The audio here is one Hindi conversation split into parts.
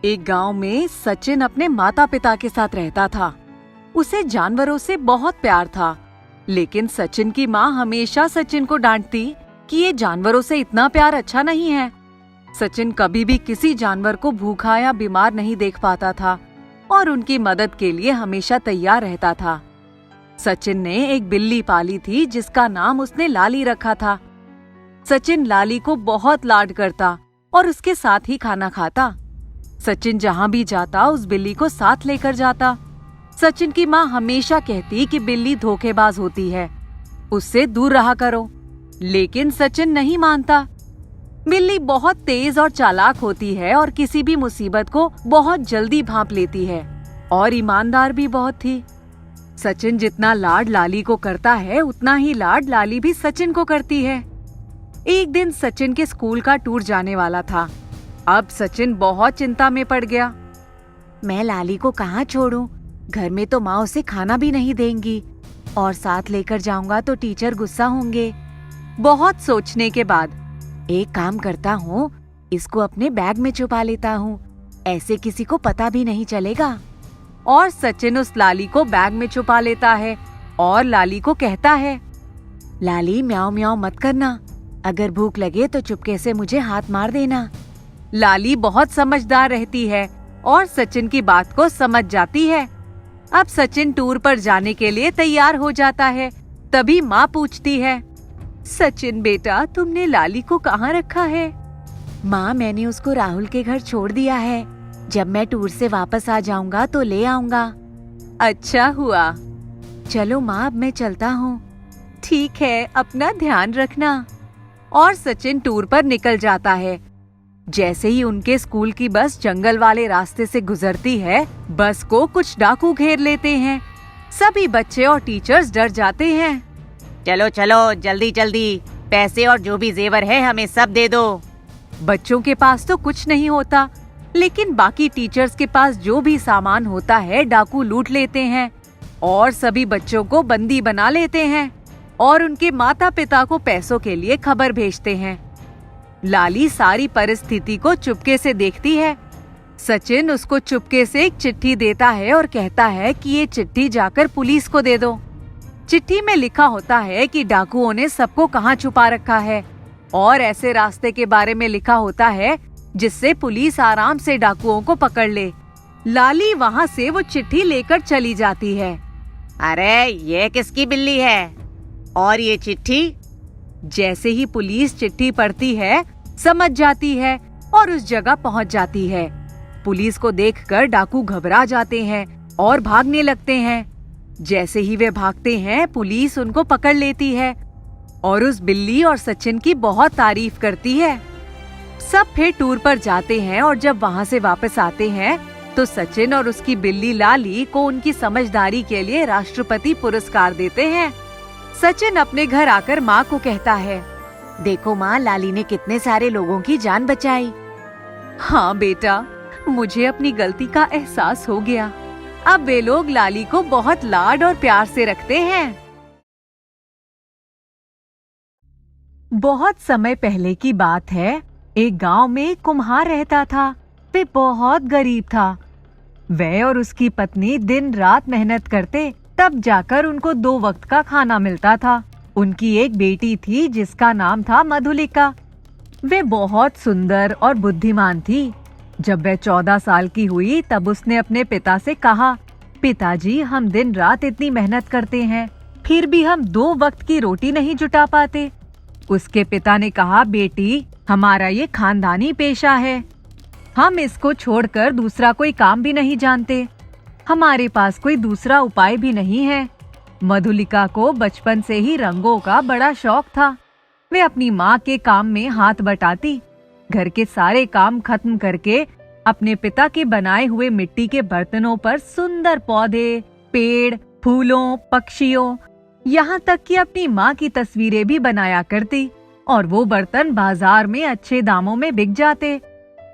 एक गांव में सचिन अपने माता पिता के साथ रहता था। उसे जानवरों से बहुत प्यार था, लेकिन सचिन की माँ हमेशा सचिन को डांटती कि ये जानवरों से इतना प्यार अच्छा नहीं है। सचिन कभी भी किसी जानवर को भूखा या बीमार नहीं देख पाता था और उनकी मदद के लिए हमेशा तैयार रहता था। सचिन ने एक बिल्ली पाली थी जिसका नाम उसने लाली रखा था। सचिन लाली को बहुत लाड करता और उसके साथ ही खाना खाता। सचिन जहाँ भी जाता उस बिल्ली को साथ लेकर जाता। सचिन की माँ हमेशा कहती कि बिल्ली धोखेबाज होती है, उससे दूर रहा करो, लेकिन सचिन नहीं मानता। बिल्ली बहुत तेज और चालाक होती है और किसी भी मुसीबत को बहुत जल्दी भांप लेती है और ईमानदार भी बहुत थी। सचिन जितना लाड लाली को करता है उतना ही लाड लाली भी सचिन को करती है। एक दिन सचिन के स्कूल का टूर जाने वाला था। अब सचिन बहुत चिंता में पड़ गया। मैं लाली को कहाँ छोड़ूं? घर में तो माँ उसे खाना भी नहीं देंगी और साथ लेकर जाऊंगा तो टीचर गुस्सा होंगे। बहुत सोचने के बाद एक काम करता हूँ, इसको अपने बैग में छुपा लेता हूँ, ऐसे किसी को पता भी नहीं चलेगा। और सचिन उस लाली को बैग में छुपा लेता है और लाली को कहता है, लाली म्याऊं म्याऊं मत करना, अगर भूख लगे तो चुपके से मुझे हाथ मार देना। लाली बहुत समझदार रहती है और सचिन की बात को समझ जाती है। अब सचिन टूर पर जाने के लिए तैयार हो जाता है। तभी माँ पूछती है, सचिन बेटा, तुमने लाली को कहाँ रखा है? माँ, मैंने उसको राहुल के घर छोड़ दिया है। जब मैं टूर से वापस आ जाऊंगा तो ले आऊंगा। अच्छा हुआ। चलो माँ, अब मैं चलता हूँ। ठीक है, अपना ध्यान रखना। और सचिन टूर पर निकल जाता है। जैसे ही उनके स्कूल की बस जंगल वाले रास्ते से गुजरती है, बस को कुछ डाकू घेर लेते हैं। सभी बच्चे और टीचर्स डर जाते हैं। चलो चलो, जल्दी जल्दी, पैसे और जो भी जेवर है हमें सब दे दो। बच्चों के पास तो कुछ नहीं होता, लेकिन बाकी टीचर्स के पास जो भी सामान होता है डाकू लूट लेते हैं और सभी बच्चों को बंदी बना लेते हैं और उनके माता पिता को पैसों के लिए खबर भेजते हैं। लाली सारी परिस्थिति को चुपके से देखती है। सचिन उसको चुपके से एक चिट्ठी देता है और कहता है कि ये चिट्ठी जाकर पुलिस को दे दो। चिट्ठी में लिखा होता है कि डाकुओं ने सबको कहाँ छुपा रखा है और ऐसे रास्ते के बारे में लिखा होता है जिससे पुलिस आराम से डाकुओं को पकड़ ले। लाली वहाँ से वो चिट्ठी लेकर चली जाती है। अरे, ये किसकी बिल्ली है? और ये चिट्ठी? जैसे ही पुलिस चिट्ठी पढ़ती है, समझ जाती है और उस जगह पहुंच जाती है। पुलिस को देखकर डाकू घबरा जाते हैं और भागने लगते हैं। जैसे ही वे भागते हैं, पुलिस उनको पकड़ लेती है और उस बिल्ली और सचिन की बहुत तारीफ करती है। सब फिर टूर पर जाते हैं और जब वहाँ से वापस आते हैं तो सचिन और उसकी बिल्ली लाली को उनकी समझदारी के लिए राष्ट्रपति पुरस्कार देते हैं। सचिन अपने घर आकर माँ को कहता है, देखो माँ, लाली ने कितने सारे लोगों की जान बचाई। हाँ बेटा, मुझे अपनी गलती का एहसास हो गया। अब वे लोग लाली को बहुत लाड और प्यार से रखते हैं। बहुत समय पहले की बात है। एक गांव में एक कुम्हार रहता था। वे बहुत गरीब था। वह और उसकी पत्नी दिन रात मेहनत करते, तब जाकर उनको 2 वक्त का खाना मिलता था। उनकी एक बेटी थी जिसका नाम था मधुलिका। वे बहुत सुंदर और बुद्धिमान थी। जब वह 14 साल की हुई तब उसने अपने पिता से कहा, पिताजी, हम दिन रात इतनी मेहनत करते हैं, फिर भी हम 2 वक्त की रोटी नहीं जुटा पाते। उसके पिता ने कहा, बेटी, हमारा ये खानदानी पेशा है, हम इसको छोड़कर दूसरा कोई काम भी नहीं जानते। हमारे पास कोई दूसरा उपाय भी नहीं है। मधुलिका को बचपन से ही रंगों का बड़ा शौक था। वे अपनी माँ के काम में हाथ बटाती, घर के सारे काम खत्म करके अपने पिता के बनाए हुए मिट्टी के बर्तनों पर सुंदर पौधे, पेड़, फूलों, पक्षियों, यहाँ तक कि अपनी माँ की तस्वीरें भी बनाया करती और वो बर्तन बाजार में अच्छे दामों में बिक जाते।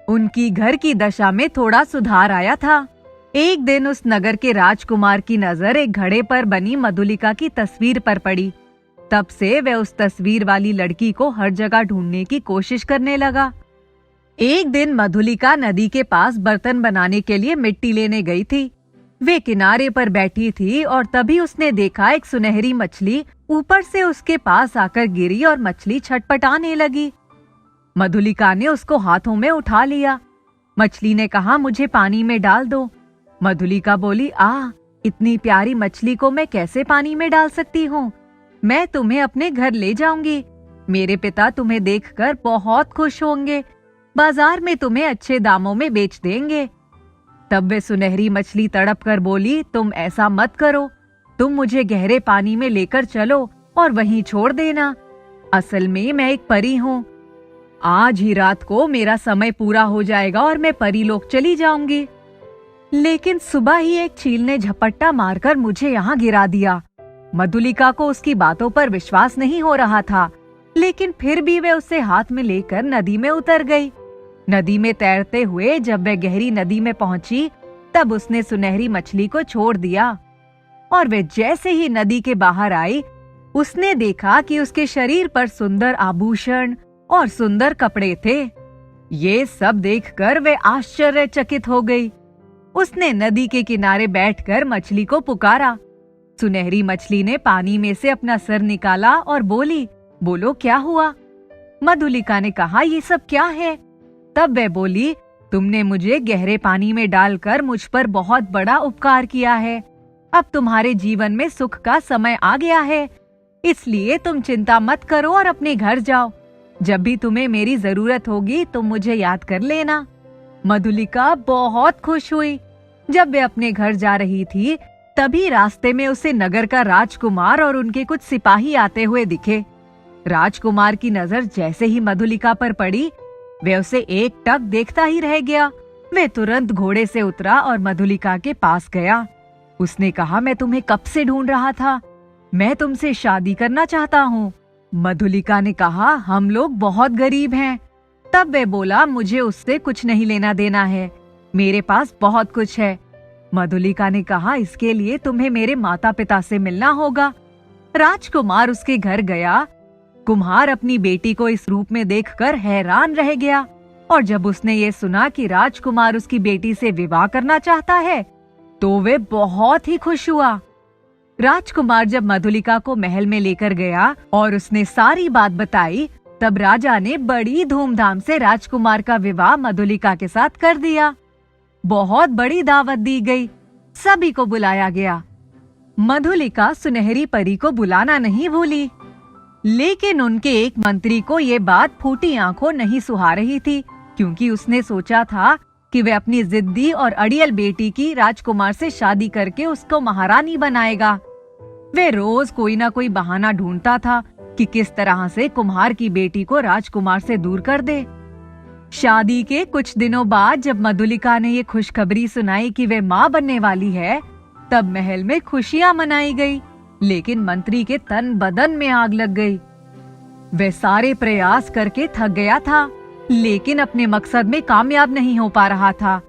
उनकी घर की दशा में थोड़ा सुधार आया था। एक दिन उस नगर के राजकुमार की नजर एक घड़े पर बनी मधुलिका की तस्वीर पर पड़ी। तब से वह उस तस्वीर वाली लड़की को हर जगह ढूंढने की कोशिश करने लगा। एक दिन मधुलिका नदी के पास बर्तन बनाने के लिए मिट्टी लेने गई थी। वे किनारे पर बैठी थी और तभी उसने देखा एक सुनहरी मछली ऊपर से उसके पास आकर गिरी और मछली छटपटाने लगी। मधुलिका ने उसको हाथों में उठा लिया। मछली ने कहा, मुझे पानी में डाल दो। मधुलिका बोली, इतनी प्यारी मछली को मैं कैसे पानी में डाल सकती हूँ? मैं तुम्हें अपने घर ले जाऊंगी। मेरे पिता तुम्हें देखकर बहुत खुश होंगे। बाजार में तुम्हें अच्छे दामों में बेच देंगे। तब वे सुनहरी मछली तड़प कर बोली, तुम ऐसा मत करो। तुम मुझे गहरे पानी में लेकर चलो और वहीं छोड़ देना। असल में मैं एक परी हूँ। आज ही रात को मेरा समय पूरा हो जाएगा और मैं परी लोक चली जाऊंगी। लेकिन सुबह ही एक चील ने झपट्टा मारकर मुझे यहाँ गिरा दिया। मधुलिका को उसकी बातों पर विश्वास नहीं हो रहा था, लेकिन फिर भी वे उसे हाथ में लेकर नदी में उतर गई। नदी में तैरते हुए जब वह गहरी नदी में पहुंची, तब उसने सुनहरी मछली को छोड़ दिया और वे जैसे ही नदी के बाहर आई, उसने देखा कि उसके शरीर पर सुंदर आभूषण और सुंदर कपड़े थे। ये सब देखकर वे आश्चर्यचकित हो गई। उसने नदी के किनारे बैठकर मछली को पुकारा। सुनहरी मछली ने पानी में से अपना सर निकाला और बोली, बोलो क्या हुआ? मधुलिका ने कहा, ये सब क्या है? तब वह बोली, तुमने मुझे गहरे पानी में डालकर मुझ पर बहुत बड़ा उपकार किया है। अब तुम्हारे जीवन में सुख का समय आ गया है, इसलिए तुम चिंता मत करो और अपने घर जाओ। जब भी तुम्हें मेरी जरूरत होगी तुम मुझे याद कर लेना। मधुलिका बहुत खुश हुई। जब वे अपने घर जा रही थी, तभी रास्ते में उसे नगर का राजकुमार और उनके कुछ सिपाही आते हुए दिखे। राजकुमार की नजर जैसे ही मधुलिका पर पड़ी, वे उसे एकटक देखता ही रह गया। वे तुरंत घोड़े से उतरा और मधुलिका के पास गया। उसने कहा, मैं तुम्हें कब से ढूंढ रहा था। मैं तुमसे शादी करना चाहता हूँ। मधुलिका ने कहा, हम लोग बहुत गरीब हैं। तब वे बोला, मुझे उससे कुछ नहीं लेना देना है, मेरे पास बहुत कुछ है। मधुलिका ने कहा, इसके लिए तुम्हें मेरे माता पिता से मिलना होगा। राजकुमार उसके घर गया। कुम्हार अपनी बेटी को इस रूप में देखकर हैरान रह गया और जब उसने ये सुना कि राजकुमार उसकी बेटी से विवाह करना चाहता है, तो वे बहुत ही खुश हुआ। राजकुमार जब मधुलिका को महल में लेकर गया और उसने सारी बात बताई, तब राजा ने बड़ी धूमधाम से राजकुमार का विवाह मधुलिका के साथ कर दिया। बहुत बड़ी दावत दी गई, सभी को बुलाया गया। मधुलिका सुनहरी परी को बुलाना नहीं भूली, लेकिन उनके एक मंत्री को ये बात फूटी आंखों नहीं सुहा रही थी, क्योंकि उसने सोचा था कि वे अपनी जिद्दी और अड़ियल बेटी की राजकुमार से शादी करके उसको महारानी बनाएगा। वे रोज कोई ना कोई बहाना ढूंढता था कि किस तरह से कुम्हार की बेटी को राजकुमार से दूर कर दे। शादी के कुछ दिनों बाद जब मधुलिका ने ये खुशखबरी सुनाई कि वे माँ बनने वाली है, तब महल में खुशियां मनाई गई, लेकिन मंत्री के तन बदन में आग लग गई। वे सारे प्रयास करके थक गया था, लेकिन अपने मकसद में कामयाब नहीं हो पा रहा था।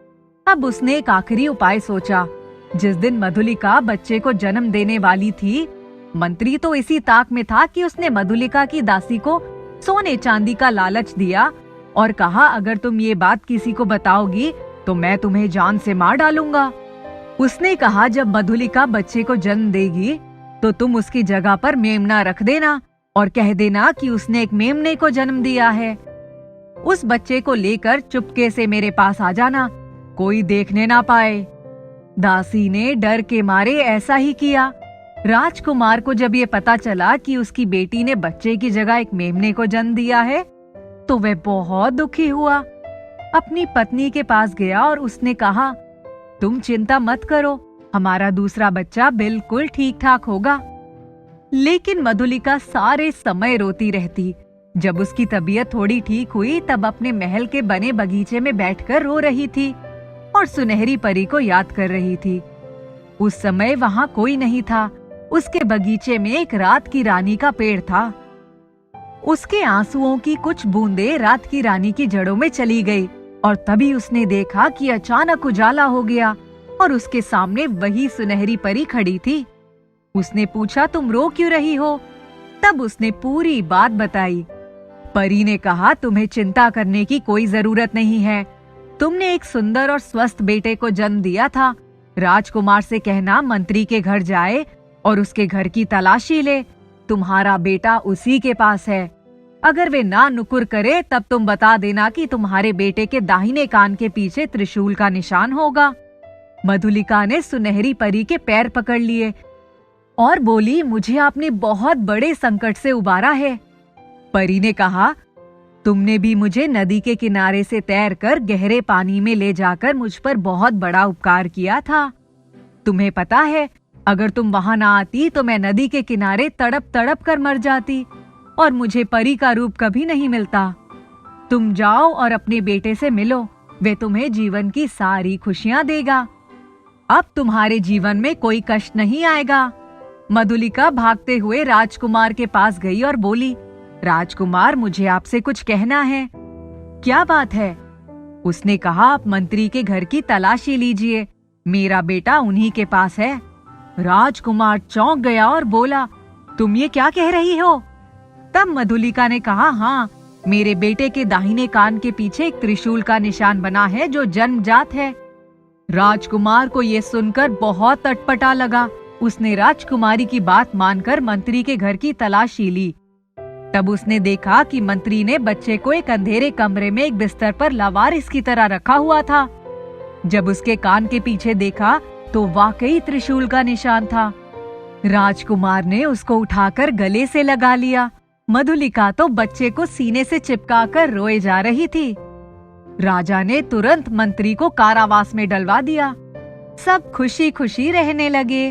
अब उसने एक आखिरी उपाय सोचा। जिस दिन मधुलिका बच्चे को जन्म देने वाली थी, मंत्री तो इसी ताक में था कि उसने मधुलिका की दासी को सोने चांदी का लालच दिया और कहा, अगर तुम ये बात किसी को बताओगी तो मैं तुम्हें जान से मार डालूंगा। उसने कहा, जब मधुलिका बच्चे को जन्म देगी तो तुम उसकी जगह पर मेमना रख देना और कह देना कि उसने एक मेमने को जन्म दिया है। उस बच्चे को लेकर चुपके से मेरे पास आ जाना, कोई देखने ना पाए। दासी ने डर के मारे ऐसा ही किया। राजकुमार को जब ये पता चला कि उसकी बेटी ने बच्चे की जगह एक मेमने को जन्म दिया है, तो वह बहुत दुखी हुआ। अपनी पत्नी के पास गया और उसने कहा, तुम चिंता मत करो, हमारा दूसरा बच्चा बिल्कुल ठीक ठाक होगा। लेकिन मधुलिका सारे समय रोती रहती। जब उसकी तबीयत थोड़ी ठीक हुई, तब अपने महल के बने बगीचे में बैठकर रो रही थी और सुनहरी परी को याद कर रही थी। उस समय वहाँ कोई नहीं था। उसके बगीचे में एक रात की रानी का पेड़ था। उसके आंसुओं की कुछ बूंदें रात की रानी की जड़ों में चली गई और तभी उसने देखा कि अचानक उजाला हो गया और उसके सामने वही सुनहरी परी खड़ी थी। उसने पूछा, तुम रो क्यों रही हो? तब उसने पूरी बात बताई। परी ने कहा, तुम्हें चिंता करने की कोई जरूरत नहीं है। तुमने एक सुंदर और स्वस्थ बेटे को जन्म दिया था। राजकुमार से कहना मंत्री के घर जाए और उसके घर की तलाशी ले। तुम्हारा बेटा उसी के पास है। अगर वे ना नुकुर करे तब तुम बता देना कि तुम्हारे बेटे के दाहिने कान के पीछे त्रिशूल का निशान होगा। मधुलिका ने सुनहरी परी के पैर पकड़ लिए और बोली, मुझे आपने बहुत बड़े संकट से उबारा है। परी ने कहा, तुमने भी मुझे नदी के किनारे से तैरकर गहरे पानी में ले जाकर मुझ पर बहुत बड़ा उपकार किया था। तुम्हें पता है, अगर तुम वहां ना आती तो मैं नदी के किनारे तड़प तड़प कर मर जाती और मुझे परी का रूप कभी नहीं मिलता। तुम जाओ और अपने बेटे से मिलो, वे तुम्हें जीवन की सारी खुशियां देगा। अब तुम्हारे जीवन में कोई कष्ट नहीं आएगा। मधुलिका भागते हुए राजकुमार के पास गई और बोली, राजकुमार, मुझे आपसे कुछ कहना है। क्या बात है? उसने कहा, आप मंत्री के घर की तलाशी लीजिए, मेरा बेटा उन्हीं के पास है। राजकुमार चौंक गया और बोला, तुम ये क्या कह रही हो? तब मधुलिका ने कहा, हाँ, मेरे बेटे के दाहिने कान के पीछे एक त्रिशूल का निशान बना है जो जन्मजात है। राजकुमार को ये सुनकर बहुत अटपटा लगा। उसने राजकुमारी की बात मानकर मंत्री के घर की तलाशी ली। तब उसने देखा कि मंत्री ने बच्चे को एक अंधेरे कमरे में एक बिस्तर पर लावारिस की तरह रखा हुआ था। जब उसके कान के पीछे देखा तो वाकई त्रिशूल का निशान था। राजकुमार ने उसको उठाकर गले से लगा लिया। मधुलिका तो बच्चे को सीने से चिपकाकर रोए जा रही थी। राजा ने तुरंत मंत्री को कारावास में डलवा दिया। सब खुशी खुशी रहने लगे।